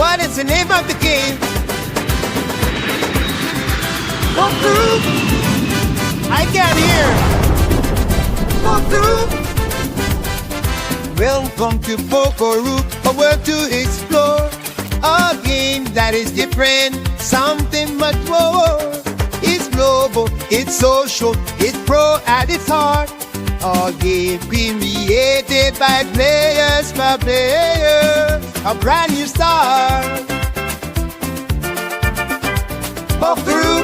What is the name of the game? Pokeroo. I can't hear. Pokeroo. Welcome to Pokeroo, a world to explore. A game that is different, something much more. It's global, it's social, it's pro at its heart. A game created by players for players. A brand new start. Pokeroo.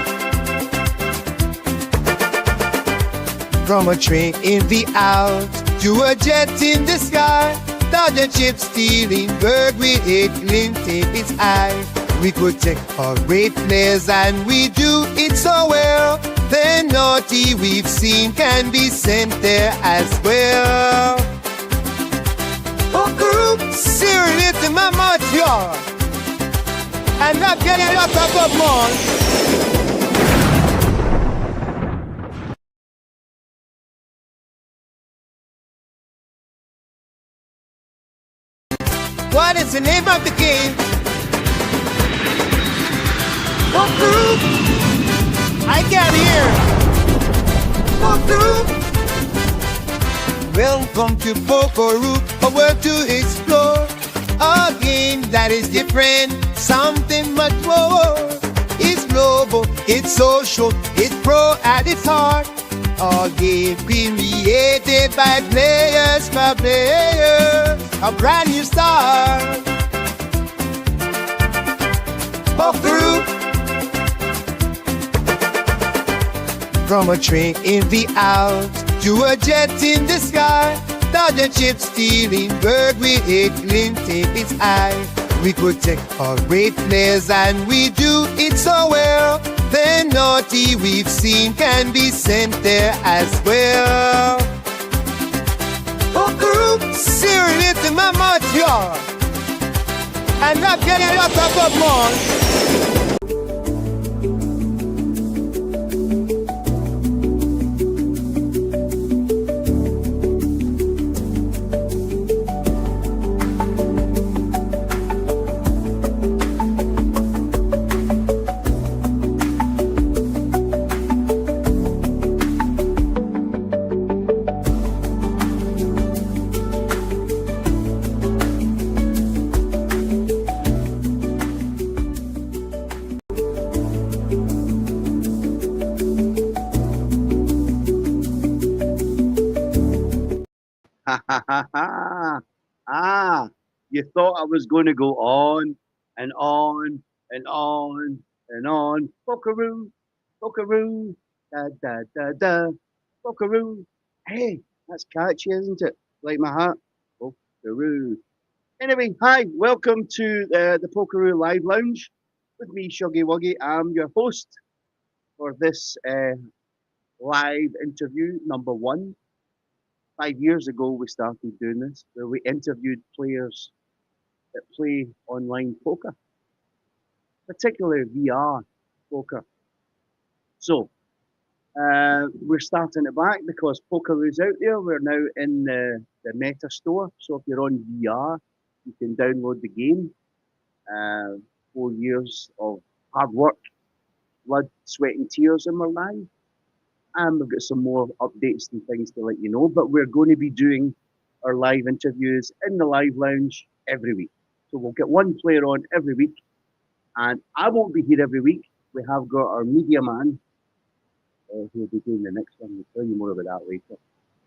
From a train in the Alps to a jet in the sky, Dodger chip stealing bird with it glinting its eye. We could take our great players and we do it so well. The naughty we've seen can be sent there as well. Pokeroo, serious in my mouth, y'all. And not getting a lot of more. What is the name of the game? Pokeroo. I can't hear. Pokeroo. Welcome to Pokeroo, a world to explore. A game that is different, something much more. It's global, it's social, it's pro at its heart. A game created by players for players. A brand new start. Pokeroo. From a train in the Alps to a jet in the sky, Dodger chip stealing bird with it glinting its eye. We could take our great players and we do it so well. The naughty we've seen can be sent there as well. Pokeroo, serious in my mouth, y'all. And not getting a lot of more. You thought I was going to go on and on and on and on. Pokeroo, Pokeroo, da da da da, Pokeroo. Hey, that's catchy, isn't it? Like my heart. Pokeroo. Anyway, hi, welcome to the Pokeroo Live Lounge with me, Shuggy Wuggy. I'm your host for this live interview number one. 5 years ago, we started doing this, where we interviewed players that play online poker, particularly VR poker. So we're starting it back because Pokeroo's out there. We're now in the Meta store. So if you're on VR, you can download the game. 4 years of hard work, blood, sweat, and tears, and we're live. And we've got some more updates and things to let you know. But we're going to be doing our live interviews in the live lounge every week. So we'll get one player on every week. And I won't be here every week. We have got our media man who will be doing the next one. We'll tell you more about that later.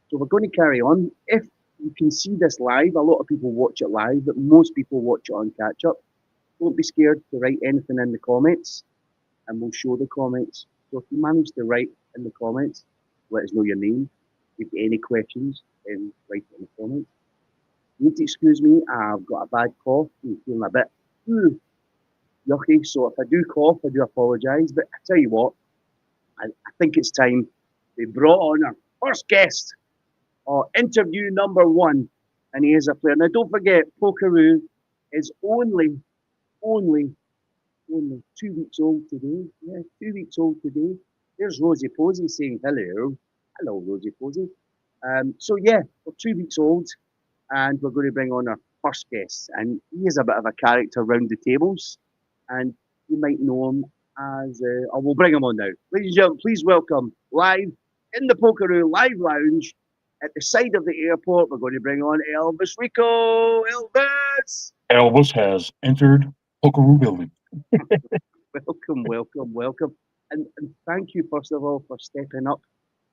So we're going to carry on. If you can see this live, a lot of people watch it live, but most people watch it on catch up. Don't be scared to write anything in the comments, and we'll show the comments. So if you manage to write in the comments, let us know your name. If you have any questions, then write it in the comments. You need to excuse me, I've got a bad cough. I'm feeling a bit yucky. So if I do cough, I do apologise. But I tell you what, I think it's time we brought on our first guest, or interview number one, and he is a player. Now don't forget, Pokeroo is only 2 weeks old today. Yeah, 2 weeks old today. There's Rosie Posey saying hello. Hello, Rosie Posey. So yeah, we're 2 weeks old, and we're going to bring on our first guest, and he is a bit of a character round the tables, and you might know him as. I will bring him on now, ladies and gentlemen. Please welcome live in the Pokeroo Live Lounge at the side of the airport. We're going to bring on Elvis Rico. Elvis, Elvis has entered Pokeroo building. welcome, welcome, welcome, and thank you first of all for stepping up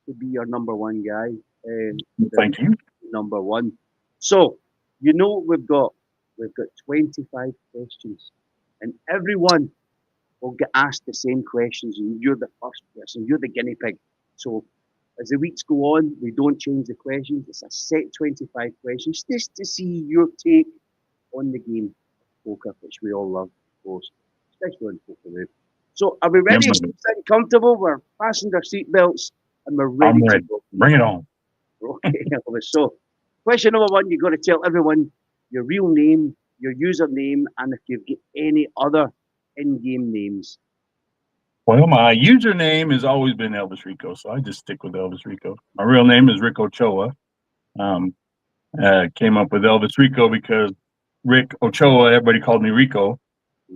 to be your number one guy. The Thank you. number one. So, you know what we've got 25 questions, and everyone will get asked the same questions, and you're the first person, you're the guinea pig. So, as the weeks go on, we don't change the questions. It's a set 25 questions just to see your take on the game of poker, which we all love, of course, especially in poker. So, are we ready? I'm Sitting comfortable? We're fastened our seatbelts, and we're ready to ready. go. Bring it on. Okay, Elvis. So, question number one, you've got to tell everyone your real name, your username, and if you've got any other in-game names. Well, my username has always been Elvis Rico, so I just stick with Elvis Rico. My real name is Rick Ochoa. Came up with Elvis Rico because Rick Ochoa, everybody called me Rico,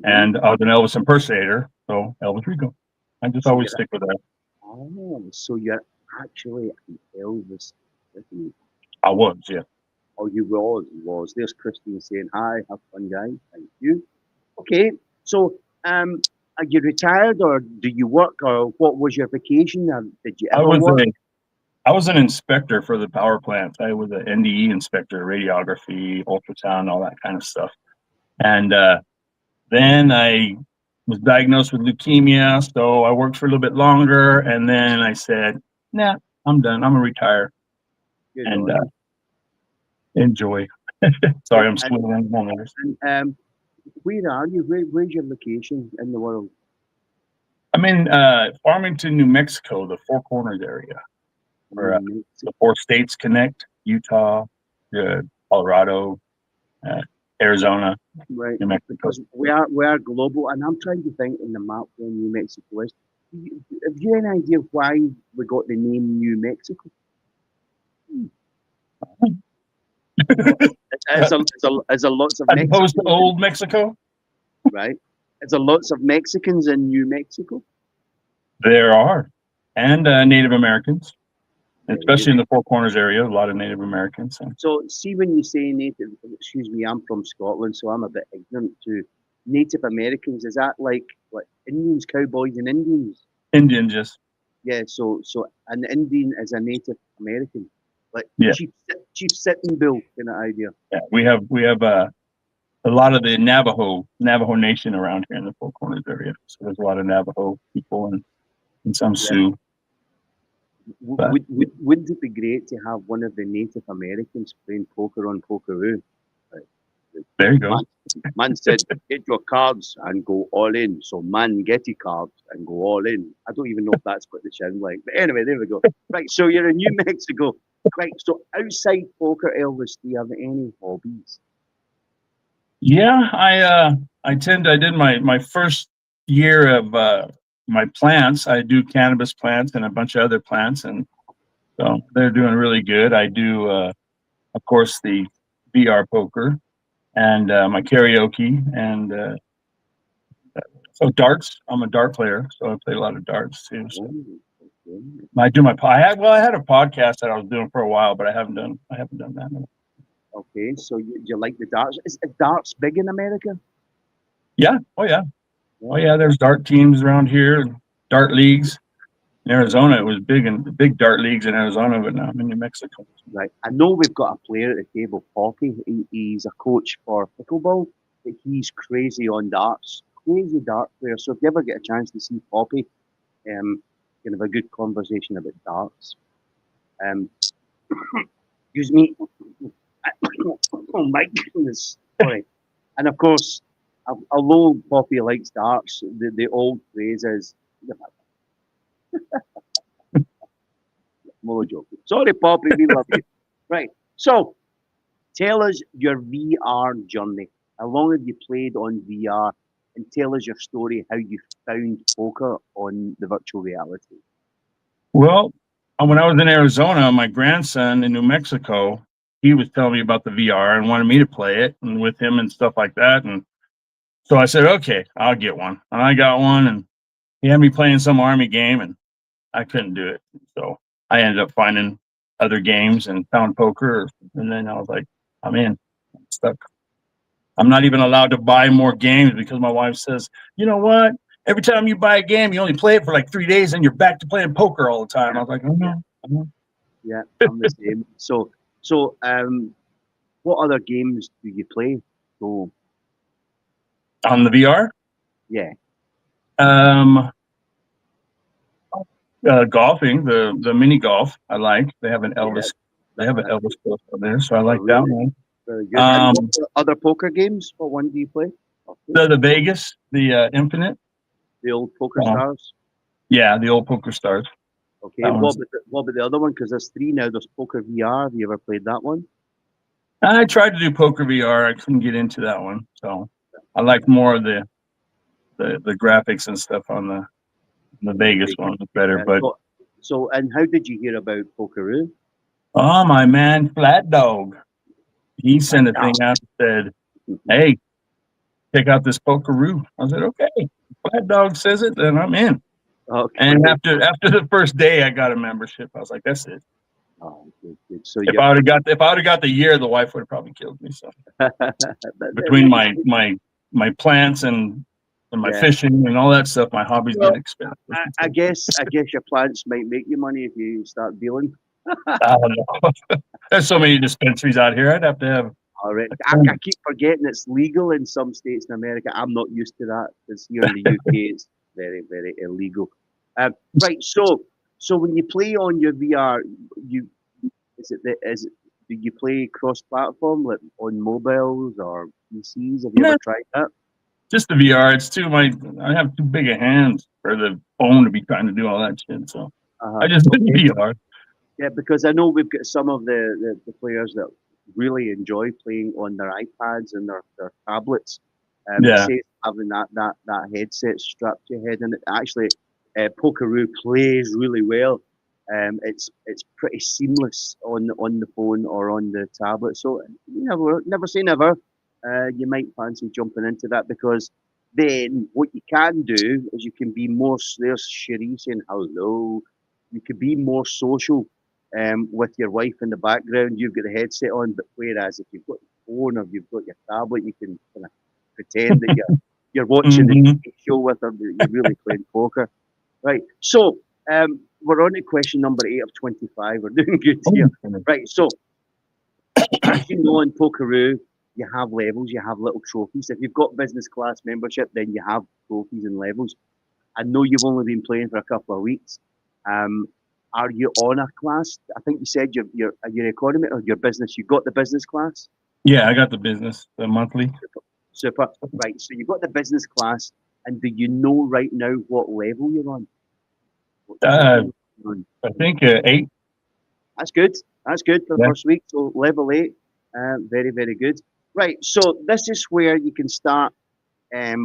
and I was an Elvis impersonator, so Elvis Rico. I just always stick with that. Oh, so you're actually an Elvis. I was, yeah. Oh, you was. There's Christine saying, hi, have fun, guys. Thank you. Okay, so are you retired or do you work or what was your vacation? Did you ever work? I was an inspector for the power plant. I was an NDE inspector, radiography, ultrasound, all that kind of stuff. And then I was diagnosed with leukemia, so I worked for a little bit longer. And then I said, nah, I'm done. I'm going to retire Good and on enjoy. Sorry, I'm And- squealing. you. And where are you? Where's your location in the world? I'm in Farmington, New Mexico, the Four Corners area, where the four states connect: Utah, Colorado, Arizona, Right. New Mexico. Because we are global, and I'm trying to think in the map where New Mexico is. Have you any idea why we got the name New Mexico? It's a lots of As opposed to Mexicans, old Mexico? right? It's a lots of Mexicans in New Mexico. There are. And Native Americans, Yeah, especially in the Four Corners area, a lot of Native Americans. So, see, when you say native, excuse me, I'm from Scotland, so I'm a bit ignorant to Native Americans. Is that like what Indians, cowboys, and Indians? Indians, yes. Yeah. So an Indian is a Native American, like Yeah. Chief Sitting Bull kind of idea. Yeah, we have a lot of the Navajo Nation around here in the Four Corners area. So there's a lot of Navajo people and some Sioux. Wouldn't it be great to have one of the Native Americans playing poker on Pokeroo? There you go. Man said, get your cards and go all in. So, man, get your cards and go all in. I don't even know if that's what they sound like. But anyway, there we go. Right, so you're in New Mexico. Right, so outside poker, Elvis, do you have any hobbies? Yeah, I did my first year of my plants. I do cannabis plants and a bunch of other plants, and so they're doing really good. I do, of course, the VR poker and my karaoke, and so darts. I'm a dart player, so I play a lot of darts too. So I do I had a podcast that I was doing for a while, but I haven't done that. Okay, so you like the darts? Is darts big in America? Yeah. Oh yeah. There's dart teams around here, dart leagues. In Arizona, it was big dart leagues in Arizona, but now I'm in New Mexico. Right. I know we've got a player at the table, Poppy. He's a coach for pickleball, but he's crazy on darts. Crazy dart player. So if you ever get a chance to see Poppy, you can have a good conversation about darts. Excuse me. Oh my goodness. Sorry. And of course, although Poppy likes darts, the old phrase is more joking. Sorry, Poppy, we love you. Right. So tell us your VR journey. How long have you played on VR? And tell us your story, how you found poker on the virtual reality. Well, when I was in Arizona, my grandson in New Mexico, he was telling me about the VR and wanted me to play it and with him and stuff like that. And so I said, okay, I'll get one. And I got one, and he had me playing some army game, and I couldn't do it. So I ended up finding other games and found poker. And then I was like, I'm in. I'm stuck. I'm not even allowed to buy more games because my wife says, you know what? Every time you buy a game, you only play it for like 3 days and you're back to playing poker all the time. I was like, oh, no. Yeah, I'm the same. So, what other games do you play? So, On the VR, yeah, um, golfing, the mini golf, I like. They have an yeah, Elvis. They have an that's Elvis course on there, so I like that really one. very good. And what Um, other poker games? What one do you play? Okay. the Vegas, the Infinite. The old Poker Uh, Stars. yeah, the old Poker Stars. Okay. That one's. What about the other one? Because there's three now. There's Poker VR. Have you ever played that one? I tried to do Poker VR. I couldn't get into that one, so I like more of the graphics and stuff on the Vegas one was better. Yeah. But And how did you hear about Pokeroo? oh, my man, Flat Dog, he sent a thing out and said, "Hey, check out this Pokeroo." I said, "Okay." Flat Dog says it, then I'm in. Okay. And after the first day, I got a membership. I was like, "That's it." Oh, good, good. So If I would have got the year, the wife would have probably killed me. So between my plants and my yeah. fishing and all that stuff, my hobbies Well, get expensive. I guess your plants might make you money if you start dealing. I don't know. There's so many dispensaries out here. I'd have to have. All right. I keep forgetting it's legal in some states in America. I'm not used to that because here in the UK it's very, very illegal. Right. So when you play on your VR, you is it do you play cross-platform like on mobiles or PCs? Have you ever No, tried that? just the VR. I have too big a hands for the phone to be trying to do all that shit. So I just did Okay. VR. Yeah, because I know we've got some of the players that really enjoy playing on their iPads and their tablets. It Yeah. says having that headset strapped to your head, and it actually, Pokeroo plays really well. It's pretty seamless on the phone or on the tablet. So you never say never. You might fancy jumping into that because then what you can do is you can be more. There's Cherie saying hello. You could be more social with your wife in the background. You've got the headset on, but whereas if you've got your phone or you've got your tablet, you can kind of pretend that you're watching the Hmm. TV show with her, but you're really playing poker. Right. So we're on to question number 8 of 25. We're doing good here. Right. So as you know, in Pokeroo, you have levels, you have little trophies. If you've got business class membership, then you have trophies and levels. I know you've only been playing for a couple of weeks. Um, are you on a class? I think you said your economy or your business. You got the business class. Yeah, I got the business, the monthly. Super. Right. So you've got the business class, and do you know right now what level you're on? What Uh, level you're on? I think 8. That's good. That's good for the Yeah. first week. So level 8, very very good. Right. So this is where you can start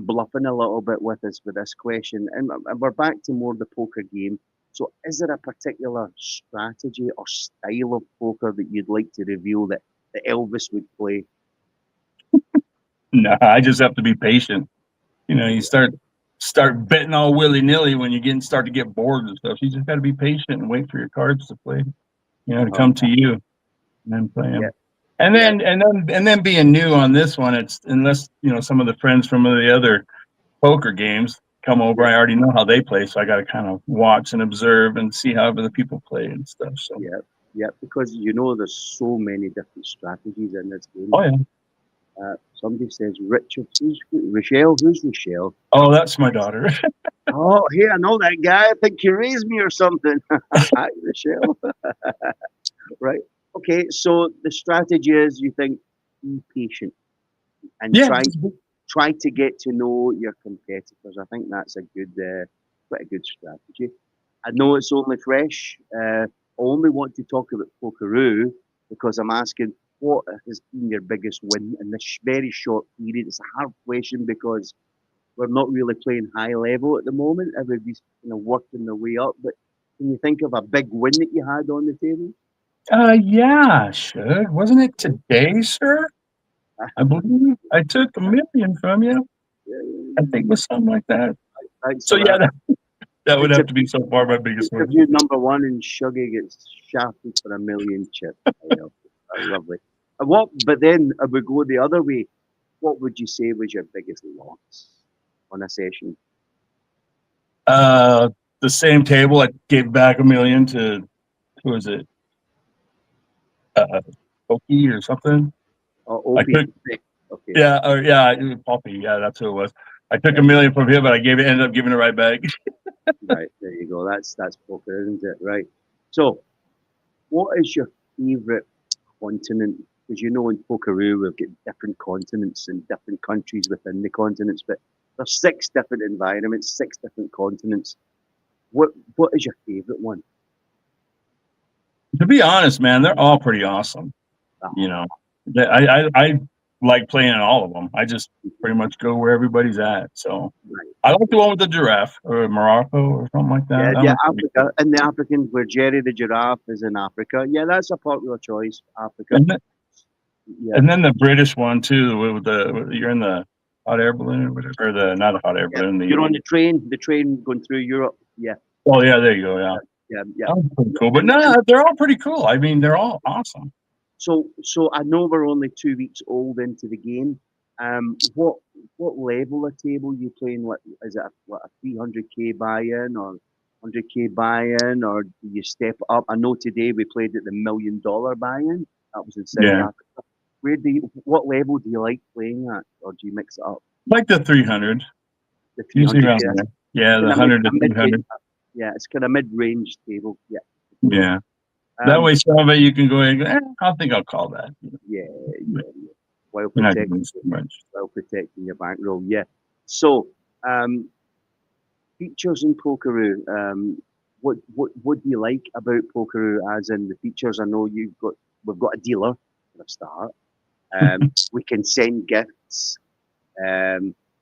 bluffing a little bit with us with this question, and we're back to more the poker game. So, is there a particular strategy or style of poker that you'd like to reveal that Elvis would play? No, I just have to be patient. You start betting all willy nilly when you start to get bored and stuff. You just got to be patient and wait for your cards to play. To Uh-huh. come to you and then play Yeah, them. And yeah, then being new on this one, it's unless some of the friends from the other poker games come over, yeah, I already know how they play, so I got to kind of watch and observe and see how other people play and stuff. So, yeah, yeah. Because there's so many different strategies in this game. oh yeah, Somebody says Richard. Who's Rochelle? Who's Rochelle? oh that's my daughter. Oh, hey, I know that guy. I think he raised me or something. Hi, Rochelle. Right. Okay. So the strategy is you think be patient and Yeah, try to get to know your competitors. I think that's a good, quite a good strategy. I know it's only fresh. I only want to talk about Pokeroo because I'm asking what has been your biggest win in this very short period. It's a hard question because we're not really playing high level at the moment. Everybody's working their way up. But can you think of a big win that you had on the table? Yeah, I should. Wasn't it today, sir? I believe I took 1 million from you. I think it was something like that. Thanks So for yeah, that. that would It's have to be so far my biggest win. interview number one, and Shuggy gets shafted for 1 million chips. I know. Lovely. What? But then I would go the other way. What would you say was your biggest loss on a session? Uh, the same table, I gave back 1 million to who is it? Pokey or something. Or I Opie? took Okay. yeah, or yeah, Poppy. Yeah, that's who it was. I took Yeah. 1 million from him, but I ended up giving it right back. Right. There you go. That's poker, isn't it? Right. So, what is your favorite continent? Because you know in Pokeroo we've got different continents and different countries within the continents, but there's 6 different environments, 6 different continents. What is your favorite one? To be honest, man, they're all pretty awesome. You know, I like playing in all of them. I just pretty much go where everybody's at. So Right. I like the one with the giraffe or Morocco or something like that. Yeah, That yeah, one's pretty Africa. cool. And the African, where Jerry the giraffe is in Africa. Yeah, that's a popular choice, Africa. And then, Yeah, and then the British one too, with you're in the hot air balloon or whatever, or the not a hot air yeah. balloon. You're on the train going through Europe. Yeah, Oh yeah, there you go. Yeah, yeah, yeah. that was pretty cool. But And no, they're all pretty cool. I mean, they're all awesome. so I know we're only 2 weeks old into the game. What level of table you playing? What is it? What, a 300K buy-in or 100K buy-in, or do you step up? I know today we played at the $1 million buy-in. That was in South Yeah, Africa. What level do you like playing at, or do you mix it up? like the 300. The Usually 300K. around there. Yeah, the Kind of mid, 100 to a mid 300. Yeah, it's kind of mid-range table. Yeah. Yeah. That Um. way, some of it you can go ahead and go, I think I'll call that. Yeah. Yeah. Yeah. While You're not protecting, doing so much. your bankroll. Yeah. So, features in Pokeroo. What do you like about Pokeroo? As in the features, I know we've got a dealer for a start. We can send gifts.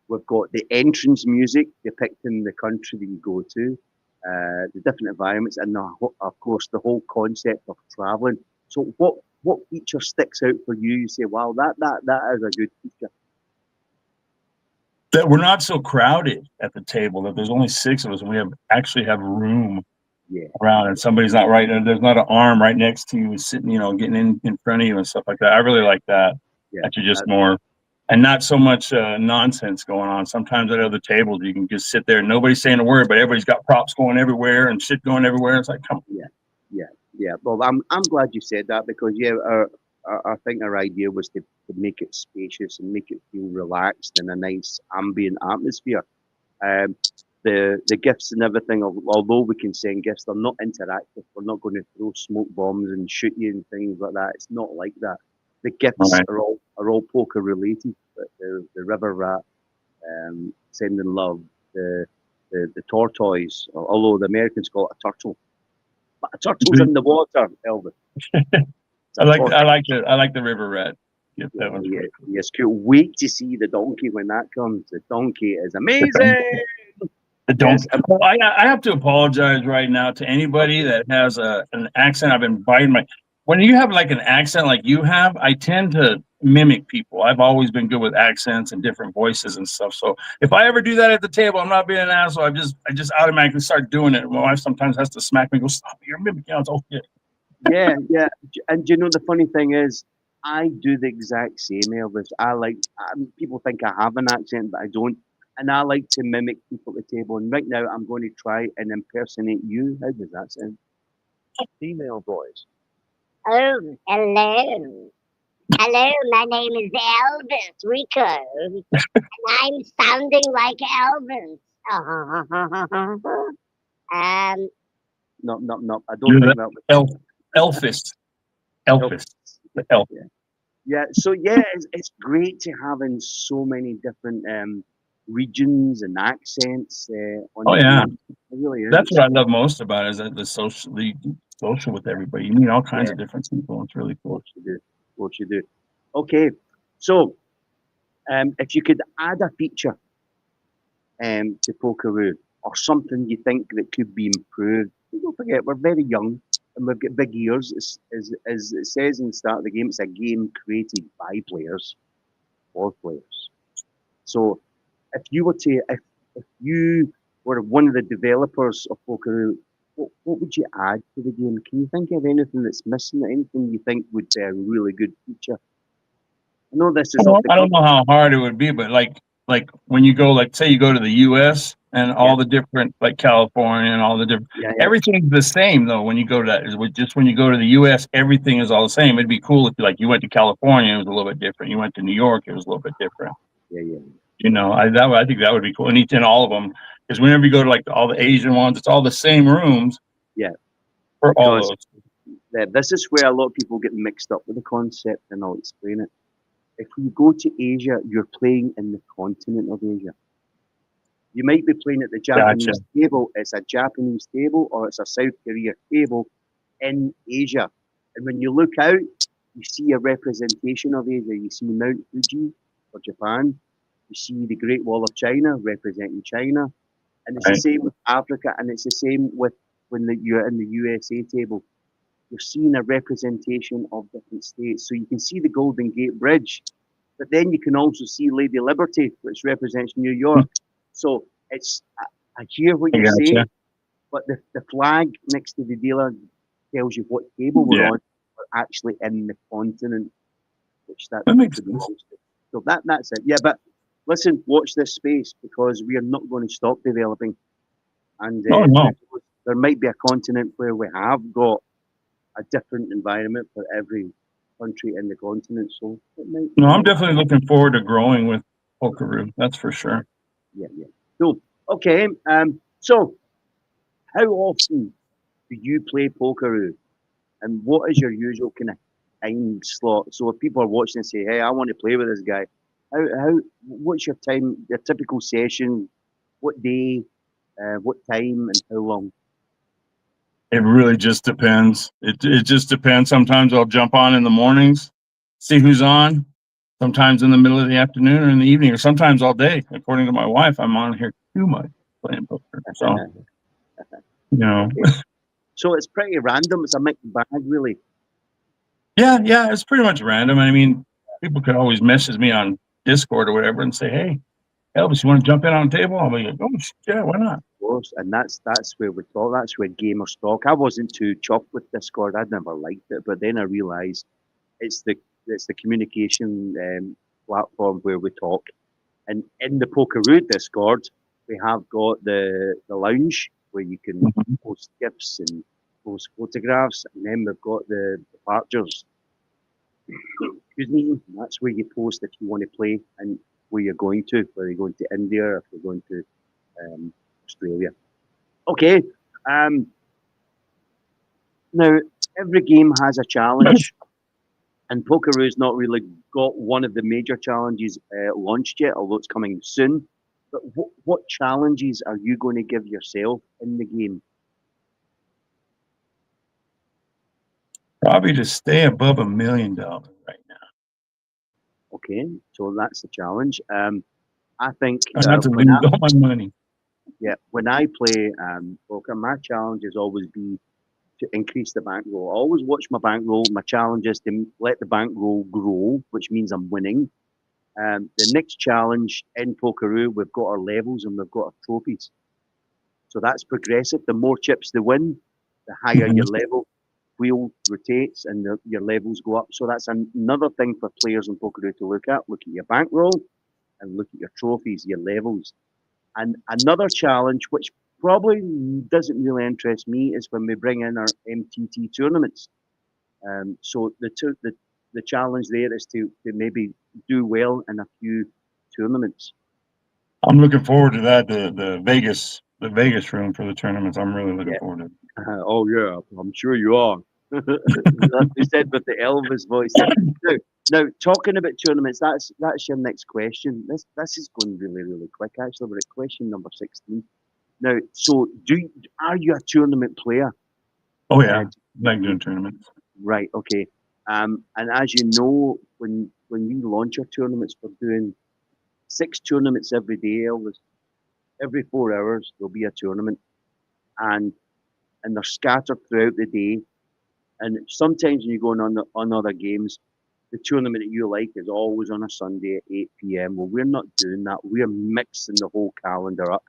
We've got the entrance music depicting the country that you go to, the different environments, and of course the whole concept of traveling. So, what feature sticks out for you? You say, "Wow, that is a good feature." That we're not so crowded at the table, that there's only 6 of us and we actually have room Yeah, around and somebody's not right there. There's not an arm right next to you sitting, getting in front of you and stuff like that. I really like that. yeah, That you're just more and not so much nonsense going on. Sometimes at other tables you can just sit there and nobody's saying a word, but everybody's got props going everywhere and shit going everywhere. It's like, come on. yeah, yeah, yeah. Well, I'm glad you said that because yeah, I think our idea was to make it spacious and make it feel relaxed in a nice ambient atmosphere. Um, the gifts and everything, although we can send gifts, they're not interactive. We're not going to throw smoke bombs and shoot you and things like that. It's not like that. The All gifts right. are all poker related. The river rat, sending love, the tortoise, although the Americans call it a turtle. But a turtle's in the water, Elvis. It's I a like tortoise. I like the river rat. Yep, Yeah, that one's yeah, pretty cool. yes, cool. Wait to see the donkey when that comes. The donkey is amazing. The Yes, don't. Well, I have to apologize right now to anybody okay. that has an accent. I've been biting my. When you have like an accent like you have, I tend to mimic people. I've always been good with accents and different voices and stuff. So if I ever do that at the table, I'm not being an asshole. I just automatically start doing it. My wife sometimes has to smack me and go, "Stop! You're mimicking." I was, "Oh shit." Yeah, yeah. And you know the funny thing is, I do the exact same, Elvis. People think I have an accent, but I don't. And I like to mimic people at the table. And right now, I'm going to try and impersonate you. How does that sound? Female voice. Oh, hello. Hello, my name is Elvirico, and I'm sounding like Elvis. um, No, no, no. I don't You're the think that was elf, elfist, help. elfist, the elf. Yeah. Yeah. So yeah, it's great to having so many different regions and accents on Oh the yeah, game. It really that's is. what I love most about it, is that the social with everybody. You meet all kinds Yeah. of different people. It's really Of cool. course you do. Of course you do. Okay. So if you could add a feature to Pokeroo or something you think that could be improved, don't forget we're very young. and we've got big ears. As it says in the start of the game, it's a game created by players for players. So if you were to, if you were one of the developers of Pokeroo, what would you add to the game? Can you think of anything that's missing? Anything you think would be a really good feature? I know this is off the I don't cuff. know how hard it would be, but like when you go, like say you go to the U.S. and Yeah, all the different, like California and all the different, yeah, yeah, everything's the same though. When you go to that, just when you go to the U.S., everything is all the same. It'd be cool if you went to California, it was a little bit different. You went to New York, it was a little bit different. yeah, yeah. I think that would be cool. And each and all of them, because whenever you go to like all the Asian ones, it's all the same rooms Yeah, for all because those. this is where a lot of people get mixed up with the concept, and I'll explain it. If you go to Asia, you're playing in the continent of Asia. You might be playing at the Gotcha. Japanese table. It's a Japanese table, or it's a South Korea table in Asia. And when you look out, you see a representation of Asia. You see Mount Fuji for Japan. You see the Great Wall of China representing China. And it's the Right. same with Africa, and it's the same with when you're in the USA table. You're seeing a representation of different states. So you can see the Golden Gate Bridge, but then you can also see Lady Liberty, which represents New York. So I hear what I you're gotcha. saying, but the flag next to the dealer tells you what table we're Yeah, on. We're actually in the continent, which that that makes to be sense. honest. So that's it. Yeah, but listen, watch this space because we are not going to stop developing, and Oh no, there might be a continent where we have got a different environment for every country in the continent. So no, it I'm might definitely looking forward to growing with Pokeroo. That's for sure. yeah, yeah. Cool. Okay. So how often do you play Pokeroo, and what is your usual kind of time slot? So if people are watching and say, "Hey, I want to play with this guy," what's your time, your typical session? What day? What time, and how long? It really just depends. It just depends. Sometimes I'll jump on in the mornings, see who's on. Sometimes in the middle of the afternoon or in the evening, or sometimes all day. According to my wife, I'm on here too much playing poker. So you know, Okay. So it's pretty random. It's a mixed bag, really. yeah, it's pretty much random. I mean, people could always message me on Discord or whatever and say, "Hey, Elvis, you want to jump in on the table?" I'll be like, "Oh, yeah, why not?" Course, and that's where we talk. That's where gamers talk. I wasn't too chuffed with Discord. I'd never liked it, but then I realised it's the communication platform where we talk. And in the Pokeroo Discord, we have got the lounge where you can Mhm. post gifs and post photographs, and then we've got the departures. Excuse me. That's where you post if you want to play and where you're going to, whether you're going to India or if you're going to Australia. Okay. Um, Now, every game has a challenge, and Pokeroo's not really got one of the major challenges launched yet, although it's coming soon. But what challenges are you going to give yourself in the game? Probably to stay above $1 million right now. Okay, so that's the challenge. I think Not to lose all my money. when I play poker, my challenge is always be to increase the bankroll. I always watch my bankroll. My challenge is to let the bankroll grow, which means I'm winning. The next challenge in Pokeroo, we've got our levels and we've got our trophies. So that's progressive. The more chips they win, the higher Mhm. your level. Wheel rotates and your levels go up. So that's another thing for players in Pokeroo to look at. Look at your bankroll and look at your trophies, your levels. And another challenge, which probably doesn't really interest me, is when we bring in our MTT tournaments. So the challenge there is to maybe do well in a few tournaments. I'm looking forward to that. The Vegas room for the tournaments. I'm really looking Yeah. forward to it. Oh yeah, I'm sure you are. That's we said with the Elvis voice. Now talking about tournaments, that's your next question. This is going really quick. Actually, we're at question number 16 now. So are you a tournament player? Oh Uh, yeah, I like doing tournaments. right. Okay. And as you know, when we launch our tournaments, we're doing 6 tournaments every day. Elvis. Every 4 hours there'll be a tournament, and they're scattered throughout the day. And sometimes when you go on other games, the tournament that you like is always on a Sunday at 8 p.m. Well, we're not doing that. We're mixing the whole calendar up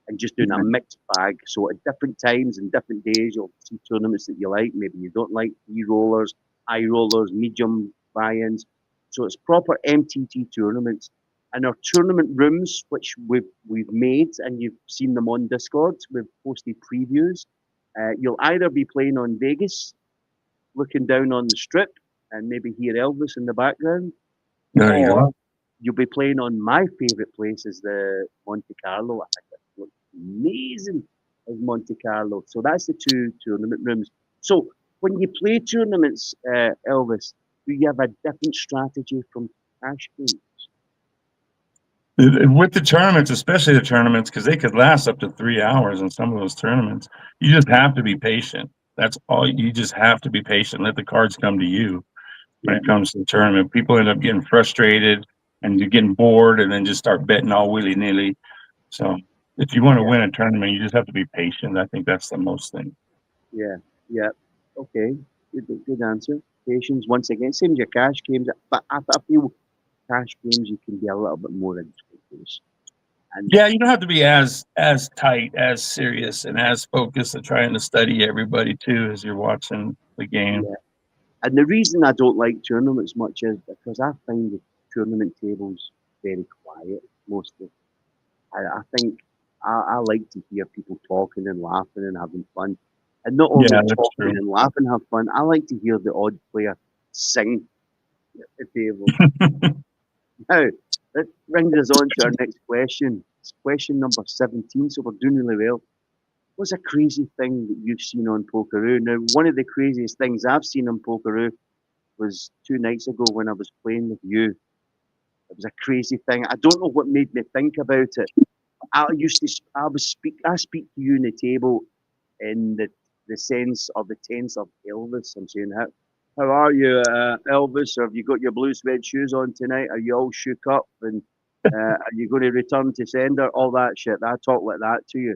and just doing a mixed bag. So at different times and different days, you'll see tournaments that you like. Maybe you don't like rollers, high rollers, medium buy-ins. So it's proper MTT tournaments. And our tournament rooms, which we've made, and you've seen them on Discord, we've posted previews. You'll either be playing on Vegas, looking down on the strip, and maybe hear Elvis in the background, There you or go. you'll be playing on my favorite place, is the Monte Carlo. I think it looks amazing as Monte Carlo. So that's the two tournament rooms. So when you play tournaments, Elvis, do you have a different strategy from cash games? With the tournaments, especially the tournaments, because they could last up to 3 hours in some of those tournaments, you just have to be patient. That's all. You just have to be patient. Let the cards come to you when it comes to the tournament. People end up getting frustrated and you're getting bored and then just start betting all willy-nilly. So if you want to win a tournament, you just have to be patient. I think that's the most thing. Yeah, yeah. Okay, good answer. Patience once again. Same as your cash games, but I feel cash games you can be a little bit more intense. And Yeah, you don't have to be as tight, as serious, and as focused at trying to study everybody too as you're watching the game. yeah, and the reason I don't like tournaments much is because I find the tournament tables very quiet mostly. I think I like to hear people talking and laughing and having fun. And not only Yeah, that's talking true. and laughing, have fun, I like to hear the odd player sing at the table. Now, that brings us on to our next question. It's question number 17, so we're doing really well. What's a crazy thing that you've seen on Pokeroo? Now, one of the craziest things I've seen on Pokeroo was 2 nights ago when I was playing with you. It was a crazy thing. I don't know what made me think about it. I speak to you on the table in the sense of the tense of Elvis. I'm saying, how are you, Elvis? Or have you got your blue suede shoes on tonight? Are you all shook up? And are you going to return to sender? All that shit. I talk like that to you.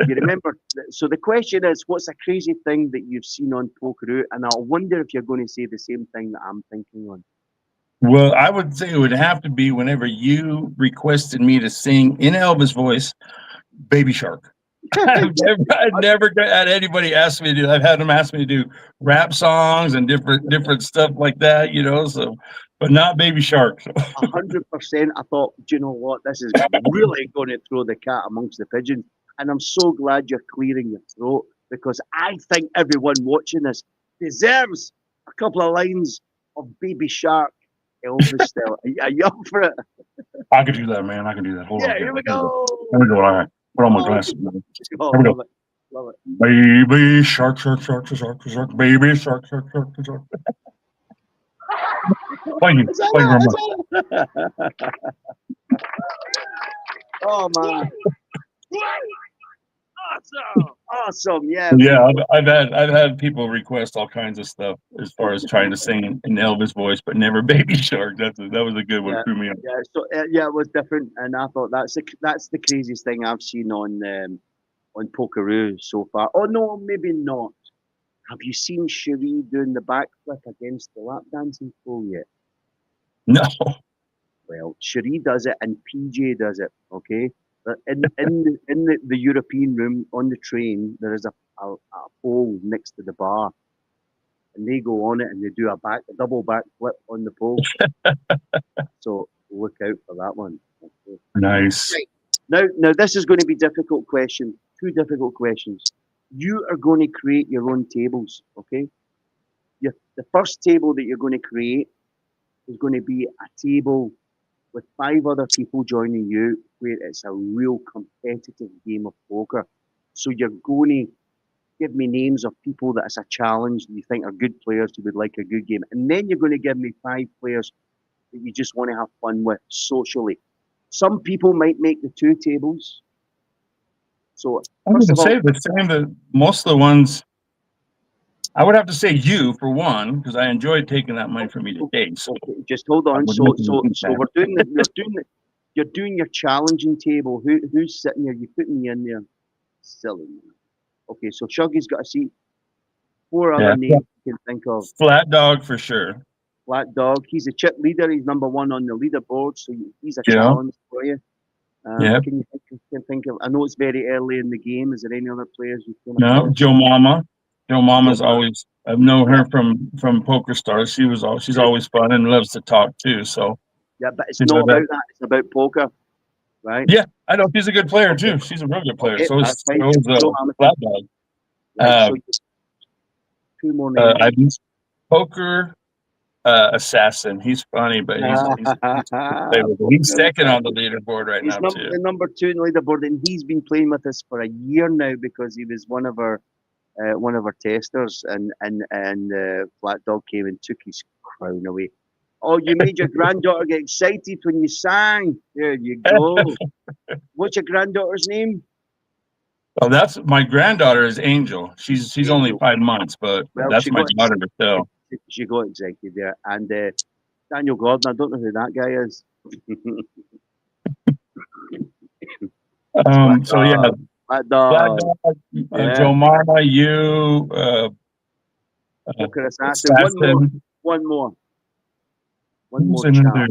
You remember? So the question is, what's a crazy thing that you've seen on Pokeroo? And I wonder if you're going to say the same thing that I'm thinking on. Well, I would say it would have to be whenever you requested me to sing in Elvis' voice, Baby Shark. I've never had anybody ask me to do. I've had them ask me to do rap songs and different stuff like that, So, but not Baby Shark. 100%. I thought, do you know what? This is really going to throw the cat amongst the pigeons. And I'm so glad you're clearing your throat because I think everyone watching this deserves a couple of lines of Baby Shark Elvis style. Are you up for it? I could do that, man. I can do that. Hold on. Here we go. Here we go. All right. Put on my Oh, glasses. oh, Here we go. love it. Love it. Baby shark, shark, shark, shark, shark, baby shark, shark, shark, shark. Thank you. Is that Thank you very much. Oh, man. Awesome. Awesome. Yeah. Yeah, I've had people request all kinds of stuff as far as trying to sing in Elvis voice, but never Baby Shark. That was a good one. Yeah. Threw me off. Yeah. So it was different, and I thought that's the craziest thing I've seen on Pokeroo so far. Oh no, maybe not. Have you seen Cherie doing the backflip against the lap dancing pole yet? No. Well, Cherie does it and PJ does it. Okay, but in the European room on the train, there is a pole next to the bar, and they go on it and they do a double backflip on the pole. So look out for that one. Okay. Nice. Right. Now this is going to be difficult question. 2 difficult questions. You are going to create your own tables, okay? The first table that you're going to create is going to be a table with 5 other people joining you where it's a real competitive game of poker. So you're going to give me names of people that it's a challenge that you think are good players who would like a good game. And then you're going to give me 5 players that you just want to have fun with socially. Some people might make the 2 tables. So I would say the same that most of the ones. I would have to say you for one because I enjoyed taking that money from me today. So okay, just hold on. So you're doing your challenging table. Who's sitting there? You put me in there. Silly man. Okay, so Shuggy's got a seat. 4 other Yeah. names you can think of. Flat Dog for sure. Black Dog, he's a chip leader. He's number 1 on the leaderboard, so he's a Yeah. challenge for you. Yeah. Can you think of? I know it's very early in the game. Is there any other players you can? No, Joe Mama. Joe Mama's Joe- always. I've known Yeah. her from Poker Stars. She's always fun and loves to talk too. So Yeah, but it's you know not that. about that. It's about poker, right? Yeah, I know she's a good player too. She's a real good player. Okay, So that's is fine. Flat Dog. Right, so Uh, 2 more names. I Poker Assassin. He's funny, but he's second on the leaderboard right He's now too. the number 2 in the leaderboard, and he's been playing with us for a year now because he was one of our testers, and Flat Dog came and took his crown away. Oh, you made your granddaughter get excited when you sang. There you go. What's your granddaughter's name? Well, that's my granddaughter is Angel. She's only 5 months, but Well, that's she my got daughter so. She got excited there, and Daniel Gordon. I don't know who that guy is. So yeah, Flat Flat Dog, Dog, yeah. Joe Mama, you, Poker Assassin. One more Who's challenge. another?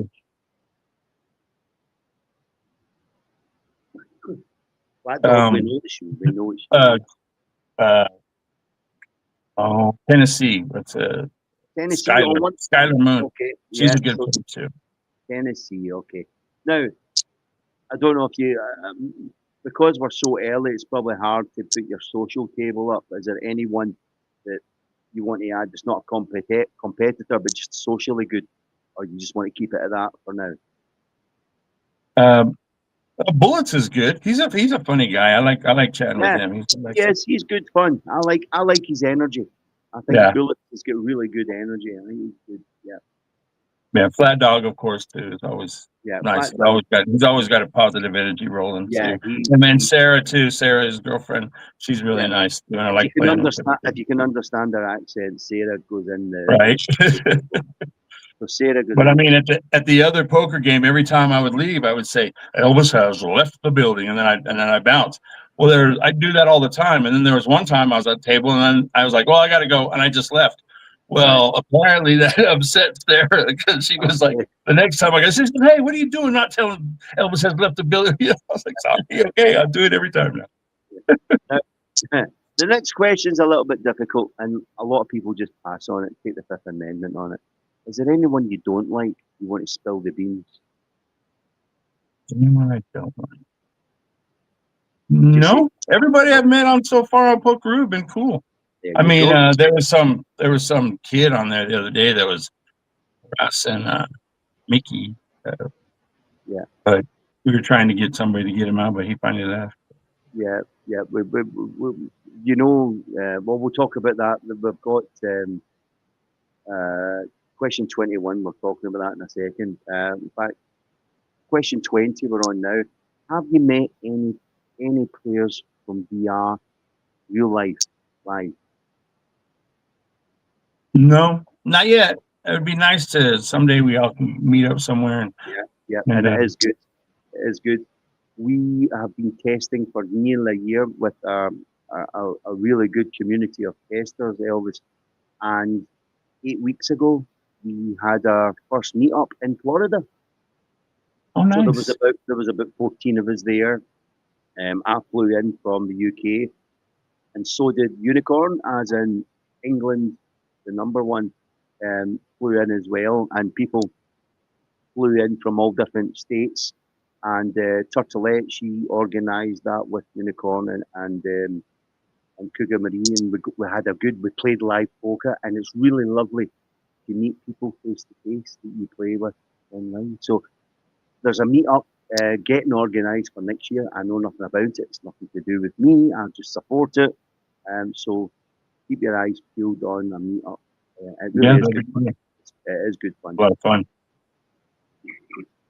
Flat Dog, we know it's you. We know it's you. Tennessee. That's Tennessee. Skylar Moon. Okay, She's yeah, a good so player too. Tennessee. Okay. Now, I don't know if you, because we're so early, it's probably hard to put your social table up. Is there anyone that you want to add that's not a competitor, but just socially good, or you just want to keep it at that for now? Bullets is good. He's a funny guy. I like chatting with him. He's good fun. I like his energy. I think Bullets has got really good energy. I think he's good. Yeah. Yeah, Flat Dog, of course, too, is always nice. He's always got a positive energy rolling too. And then Sarah too. Sarah, his girlfriend, she's really nice. And I like playing with her. If you can understand her accent, Sarah goes in there. Right. So Sarah goes. But I mean, at the other poker game, every time I would leave, I would say Elvis has left the building, and then I bounce. Well, I do that all the time. And then there was one time I was at the table, and then I was like, "Well, I got to go," and I just left. Well, apparently that upset Sarah because she was like, the next time I go, she said, "Hey, what are you doing? Not telling Elvis has left the building." I was like, "Sorry, okay, I'll do it every time now." The next question is a little bit difficult, and a lot of people just pass on it, take the Fifth Amendment on it. Is there anyone you don't like? You want to spill the beans? Anyone I don't like? No, everybody I've met on so far on Pokeroo have been cool. I mean, there was some kid on there the other day that was harassing Mickey. But we were trying to get somebody to get him out, but he finally left. Yeah. We well, we'll talk about that. We've got question 21. We're talking about that in a second. In fact, question 20 we're on now. Have you met any players from VR real life live? No, not yet. It would be nice to someday we all can meet up somewhere. And it is good. It is good. We have been testing for nearly a year with a really good community of testers, Elvis. And 8 weeks ago, we had our first meetup in Florida. Oh, nice. So there was about 14 of us there. I flew in from the UK, and so did Unicorn, as in England, the number one, flew in as well, and people flew in from all different states. And Turtlette, she organised that with Unicorn and Cougar Marie, and we played live poker, and it's really lovely to meet people face to face that you play with online. So there's a meetup getting organised for next year. I know nothing about it. It's nothing to do with me. I just support it. So keep your eyes peeled on a meetup. It really is good fun. It is good fun. A lot of fun.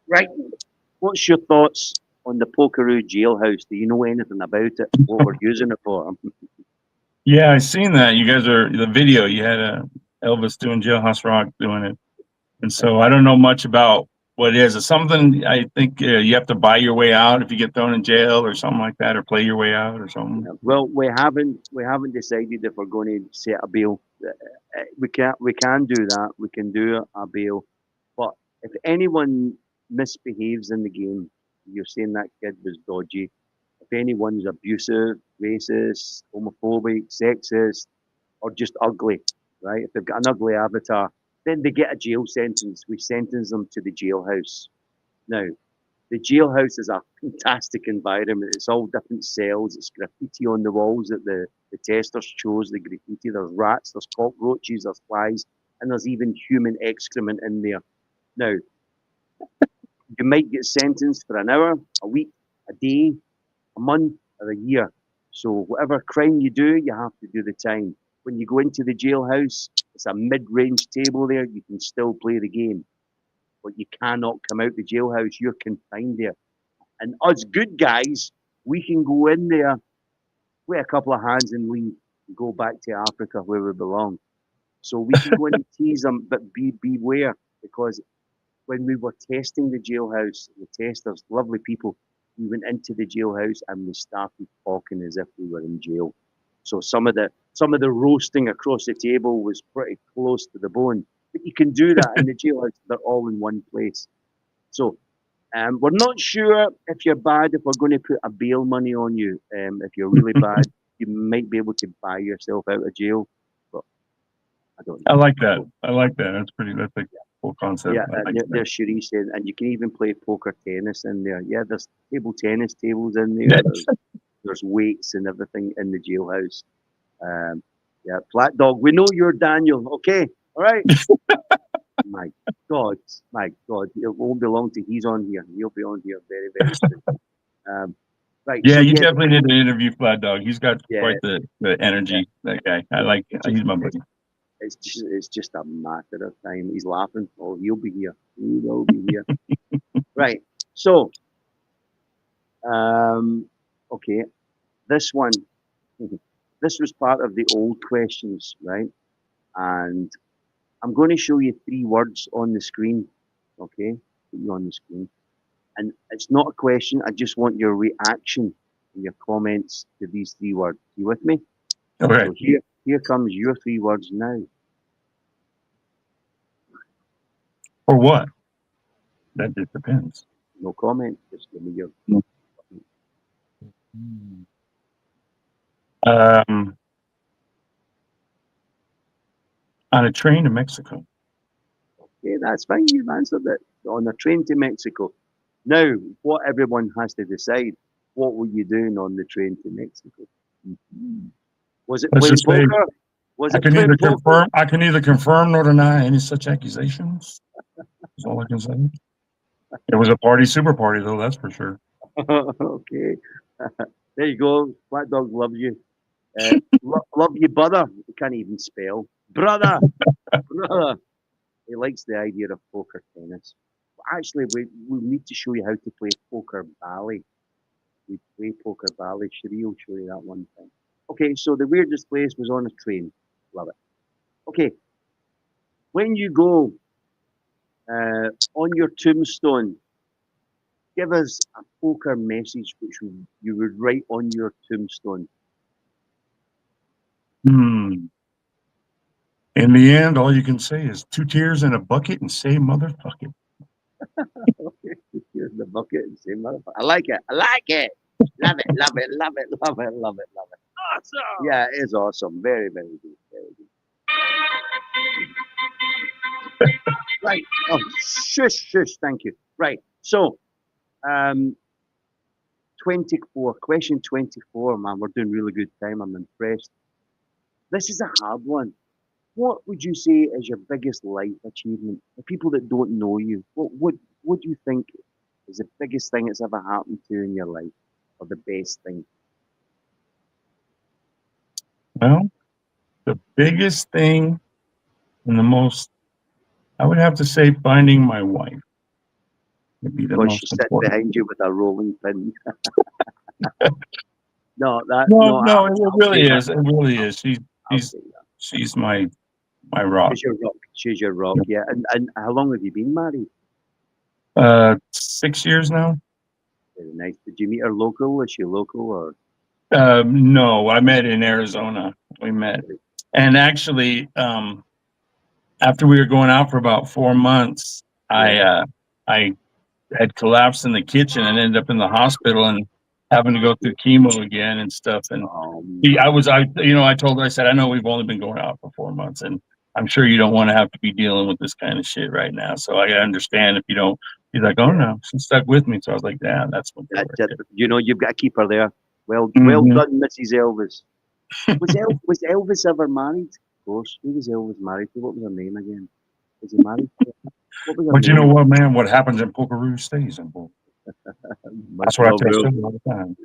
Right. What's your thoughts on the Pokeroo jailhouse? Do you know anything about it? What we're using it for? Yeah, I seen that. You guys the video. You had Elvis doing Jailhouse Rock doing it, and so I don't know much about what it is. It's something I think you have to buy your way out if you get thrown in jail or something like that, or play your way out or something. Well, we haven't decided if we're going to set a bail. We can do that. We can do a bail, but if anyone misbehaves in the game, you're saying that kid was dodgy. If anyone's abusive, racist, homophobic, sexist, or just ugly, right? If they've got an ugly avatar, then they get a jail sentence. We sentence them to the jailhouse. Now, the jailhouse is a fantastic environment. It's all different cells. It's graffiti on the walls that the testers chose, the graffiti. There's rats, there's cockroaches, there's flies, and there's even human excrement in there. Now, you might get sentenced for an hour, a week, a day, a month, or a year. So whatever crime you do, you have to do the time. When you go into the jailhouse, it's a mid-range table there. You can still play the game, but you cannot come out the jailhouse. You're confined there. And us good guys, we can go in there with a couple of hands and leave and go back to Africa where we belong. So we can go in and tease them, but beware, because when we were testing the jailhouse, the testers, lovely people, we went into the jailhouse and we started talking as if we were in jail. So some of the roasting across the table was pretty close to the bone. But you can do that in the jailhouse. They're all in one place. So we're not sure if you're bad, if we're going to put a bail money on you. If you're really bad, you might be able to buy yourself out of jail. But I don't know. I like that. That's a cool concept. Yeah, I like there's Cherie saying, and you can even play poker tennis in there. Yeah, there's table tennis tables in there. There's weights and everything in the jailhouse. Yeah, Flat Dog, we know you're Daniel, okay? All right. my God. It won't be long till he's on here. He'll be on here very, very soon. Right. Yeah, so you definitely need to interview Flat Dog. He's got Yeah. quite the energy. That guy. I like. He's my buddy. It's just a matter of time. He's laughing. Oh, he'll be here. He will be here. Right. So, okay, this one. This was part of the old questions, right? And I'm going to show you 3 words on the screen. Okay, put you on the screen, and it's not a question. I just want your reaction and your comments to these 3 words. You with me? Okay. So here comes your 3 words now. For what? That just depends. No comment. Just give me your. On a train to Mexico. Okay, that's fine. You've answered it. On a train to Mexico. Now, what everyone has to decide: what were you doing on the train to Mexico? Was it Let's playing just say poker? Was I it can playing neither poker? confirm. I can neither confirm nor deny any such accusations. That's all I can say. It was a party, super party, though. That's for sure. Okay. There you go. Flat Dog loves you. Love you, brother. He can't even spell. Brother. Brother. He likes the idea of poker tennis. Actually, we need to show you how to play poker ballet. We play poker ballet. Cherie will show you that one thing. Okay, so the weirdest place was on a train. Love it. Okay. When you go on your tombstone, give us a poker message which you would write on your tombstone. In the end, all you can say is 2 tears in a bucket and say motherfucker. Okay, here's the bucket and say motherfucker. I like it. I like it. Love it. Love it. Love it. Love it. Love it. Love it. Awesome. Yeah, it is awesome. Very, very good. Very good. Right. Oh, shush. Thank you. Right. So, 24. Question 24, man. We're doing really good time. I'm impressed. This is a hard one. What would you say is your biggest life achievement? The people that don't know you, what do you think is the biggest thing that's ever happened to you in your life, or the best thing? Well, the biggest thing and the most, I would have to say, finding my wife would be the Because most she sits important. behind you with a rolling pin. No, It really is. It really is. She's my rock. She's your rock. She's your rock. Yeah. And how long have you been married? 6 years now. Very nice. Did you meet her local? Is she local or? No, I met in Arizona. We met, and actually, after we were going out for about 4 months, I had collapsed in the kitchen and ended up in the hospital and having to go through chemo again and stuff. And I told her, I said, I know we've only been going out for 4 months, and I'm sure you don't want to have to be dealing with this kind of shit right now. So I understand if you don't. He's like, oh no, she stuck with me. So I was like, damn, that's what. You've got to keep her there. Well Mhm. done, Mrs. Elvis. Was Elvis ever married? Of course. Who was Elvis married to? What was her name again? Was he married? What was her But you name? know what, man? What happens in Pokeroo stays in Pokeroo. That's what I Well, tell Sugar all the time.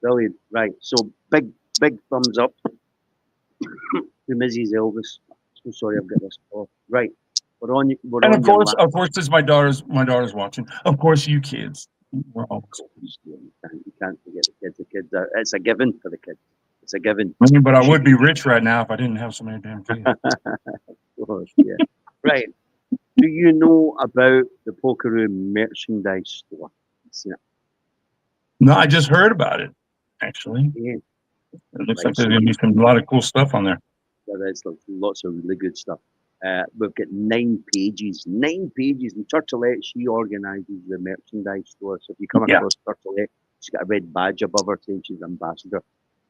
brilliant. Right. So big thumbs up to Mrs. Elvis. So sorry I've got this off. Right. We're on And your last. of course, this my daughter's watching. Of course, you kids. We're always. You can't forget the kids. The kids are, it's a given for the kids. It's a given. I mean, but I would be rich right now if I didn't have so many damn kids. Yeah. Right. Do you know about the Pokeroo merchandise store? Seen it? No, I just heard about it. Actually, Yeah. it looks Right, like there's gonna be a lot of cool stuff on there. There is lots of really good stuff. We've got 9 pages, and Turtleette, she organises the merchandise store. So if you come across Turtleette, she's got a red badge above her saying she's ambassador.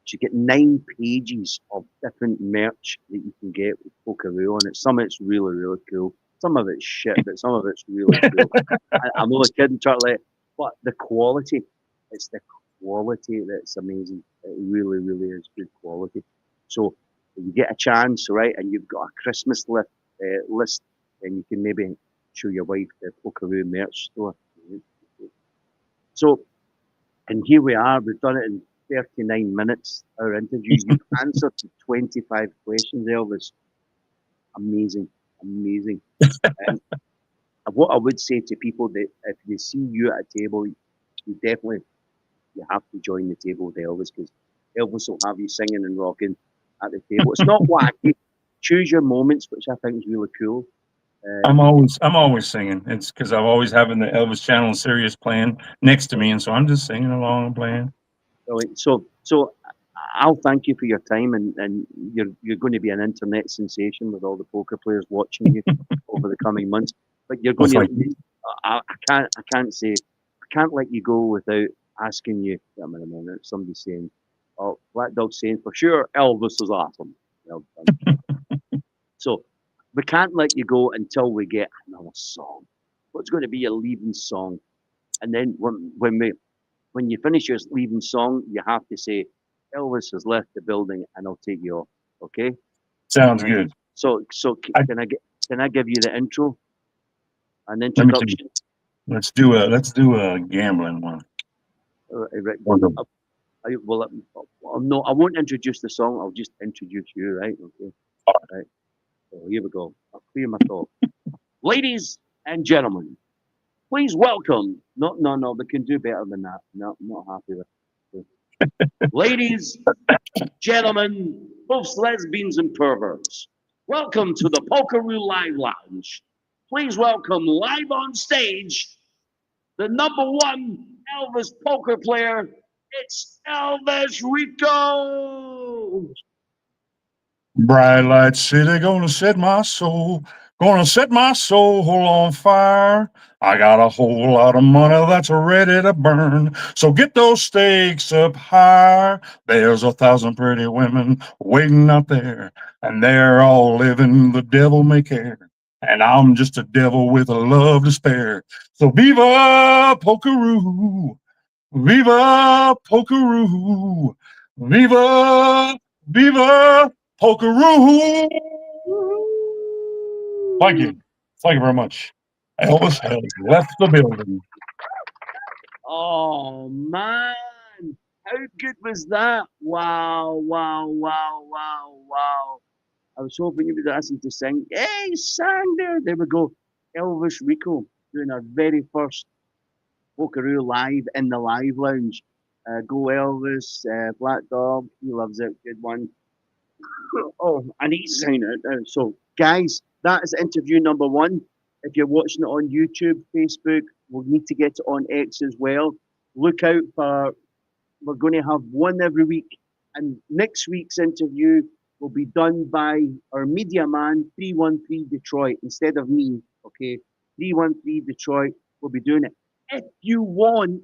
She's got 9 pages of different merch that you can get with Pokeroo on it. Some of it's really, really cool. Some of it's shit, but some of it's really cool. I'm only kidding, Turtleette, but the quality, it's the quality that's amazing. It really, really is good quality. So if you get a chance, right, and you've got a Christmas list, then you can maybe show your wife the Pokeroo merch store. So, and here we are. We've done it in 39 minutes. Our interview. You've answered 25 questions, Elvis. Amazing, amazing. And what I would say to people that if you see you at a table, you have to join the table with Elvis because Elvis will have you singing and rocking at the table. It's not wacky. Choose your moments, which I think is really cool. I'm always singing. It's because I'm always having the Elvis Channel and Sirius playing next to me, and so I'm just singing along and playing. So I'll thank you for your time, and you're going to be an internet sensation with all the poker players watching you over the coming months. But you're going to. I can't let you go without asking you. I mean, somebody's saying, "Oh, Black Dog's saying for sure Elvis is awesome." Well, so we can't let you go until we get another song. What's going to be your leaving song? And then when you finish your leaving song, you have to say, Elvis has left the building and I'll take you off. Okay? Sounds good. So can I give you the intro? An Let me introduction? see. Let's do a gambling one. Right. Well, no, I won't introduce the song. I'll just introduce you, right? Okay. Right. So here we go. I'll clear my throat. Ladies and gentlemen, please welcome. No, we can do better than that. No, I'm not happy with it. Ladies, gentlemen, both lesbians and perverts, welcome to the Pokeroo Live Lounge. Please welcome live on stage the #1 Elvis poker player. It's Elvirico. Bright light city gonna set my soul on fire. I got a whole lot of money that's ready to burn, so get those stakes up high. There's 1,000 pretty women waiting out there, and they're all living the devil may care. And I'm just a devil with a love to spare. So viva Pokeroo, viva Pokeroo, viva Pokeroo. Thank you. Thank you very much. Elvis has left the building. Oh man, how good was that? Wow. I was hoping you would ask him to sing. Hey, sang there. There we go. Elvis Rico doing our very first Pokeroo live in the live lounge. Go Elvis, Black Dog, he loves it. Good one. Oh, I need to sign it. So, guys, that is interview #1. If you're watching it on YouTube, Facebook, we'll need to get it on X as well. Look out for, we're going to have one every week. And next week's interview will be done by our media man, 313 Detroit, instead of me. Okay, 313 Detroit will be doing it. If you want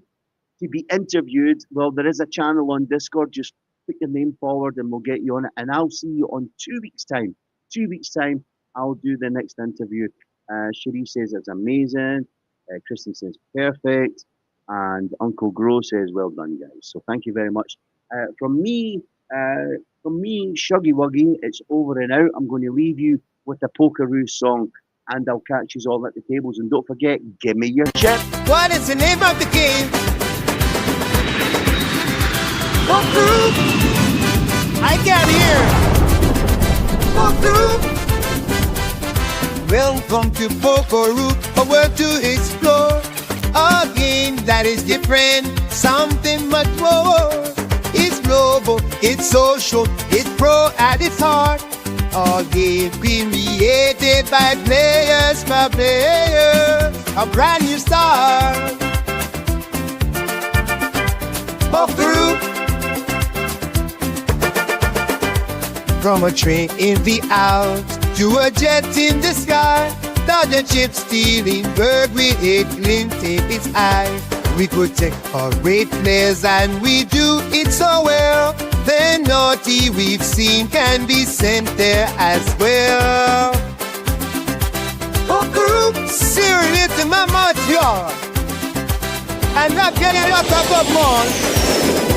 to be interviewed, well, there is a channel on Discord. Just put your name forward and we'll get you on it. And I'll see you on 2 weeks' time. 2 weeks' time, I'll do the next interview. Cherie says it's amazing. Kristen says perfect. And Uncle Gro says, well done, guys. So thank you very much. From me, Shuggy Wuggy, it's over and out. I'm going to leave you with a Pokeroo song. And I'll catch you all at the tables. And don't forget, give me your chip. What is the name of the game? Pokeroo. I can't hear. Pokeroo. Welcome to Pokeroo, a world to explore. A game that is different, something much more. It's global, it's social, it's pro at its heart. A game created by players for players. A brand new start. Pokeroo. From a train in the Alps to a jet in the sky, dodging chips, stealing bird with a glint in its eye. We protect our great players and we do it so well. The naughty we've seen can be sent there as well. Pokeroo, searing it in my mouth yard, and not getting a lot of more.